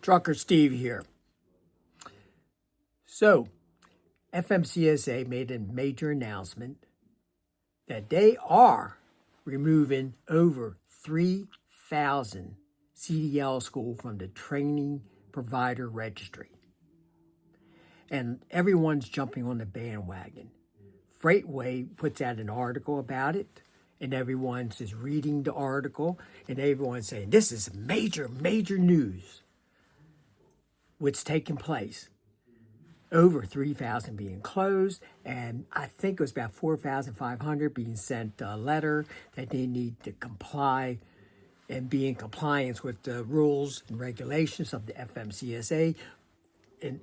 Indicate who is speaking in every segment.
Speaker 1: Trucker Steve here. So, FMCSA made a major announcement that they are removing over 3,000 CDL schools from the training provider registry. And everyone's jumping on the bandwagon. Freightway puts out an article about it, and everyone's just reading the article, and everyone's saying, this is major news. What's taking place? Over 3,000 being closed, and I think it was about 4,500 being sent a letter that they need to comply and be in compliance with the rules and regulations of the FMCSA,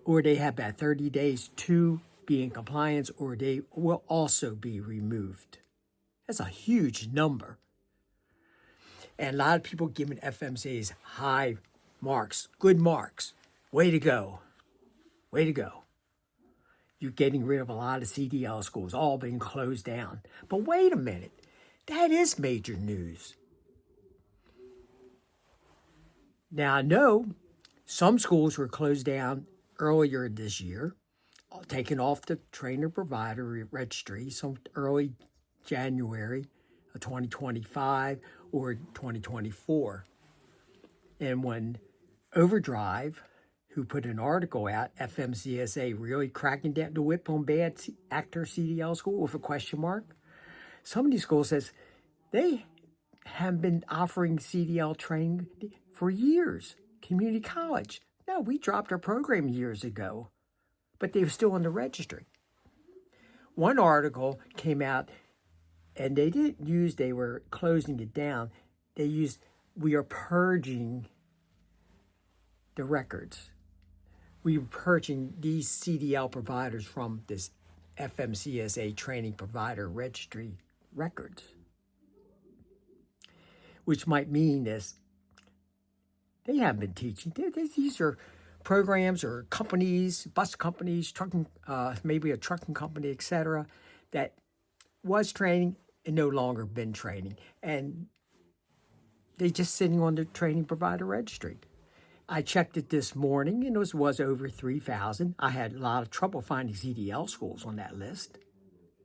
Speaker 1: or they have about 30 days to be in compliance, or they will also be removed. That's a huge number. And a lot of people giving FMCSA's high marks, good marks. Way to go. Way to go. You're getting rid of a lot of CDL schools, all being closed down. But wait a minute. That is major news. Now, I know some schools were closed down earlier this year, taken off the trainer provider registry, some early January of 2025 or 2024. And when Overdrive, who put an article out, FMCSA really cracking down the whip on bad actor CDL school with a question mark. Some of these schools says they have been offering CDL training for years. Community college. No, we dropped our program years ago, but they were still on the registry. One article came out, and they didn't use they were closing it down. They used, we are purging the records. We were purging these CDL providers from this FMCSA training provider registry records, which might mean this, they haven't been teaching. These are programs or companies, bus companies, trucking, maybe a trucking company, etc., that was training and no longer been training. And they're just sitting on the training provider registry. I checked it this morning, and it was over 3,000. I had a lot of trouble finding CDL schools on that list.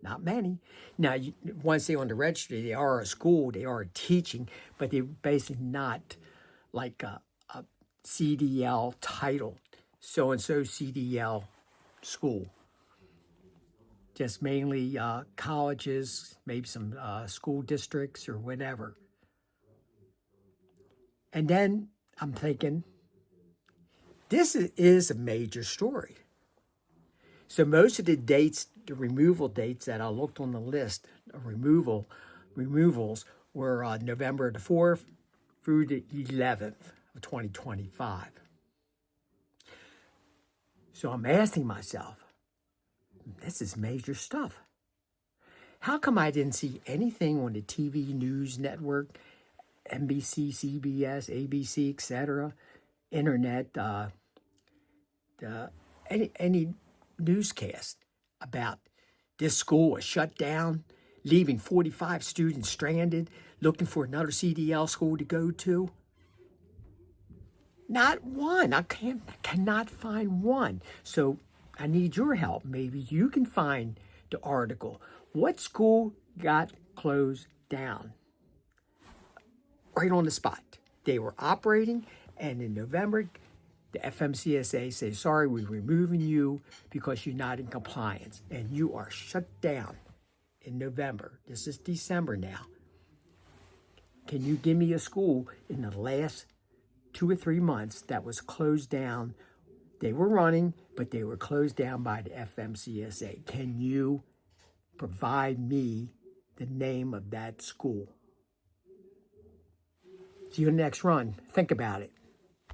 Speaker 1: Not many. Now, once they're on the registry, they are a school, they are teaching, but they're basically not like a CDL title, so-and-so CDL school. Just mainly colleges, maybe some school districts or whatever. And then I'm thinking, this is a major story. So most of the dates, the removal dates that I looked on the list of removals were November the 4th through the 11th of 2025. So I'm asking myself, this is major stuff. How come I didn't see anything on the TV news network, NBC, CBS, ABC, etc., internet, any newscast about this school was shut down, leaving 45 students stranded, looking for another CDL school to go to? Not one. I cannot find one. So I need your help. Maybe you can find the article. What school got closed down? Right on the spot. They were operating, and in November, the FMCSA says, sorry, we're removing you because you're not in compliance, and you are shut down in November. This is December now. Can you give me a school in the last 2 or 3 months that was closed down? They were running, but they were closed down by the FMCSA. Can you provide me the name of that school? See you next run. Think about it.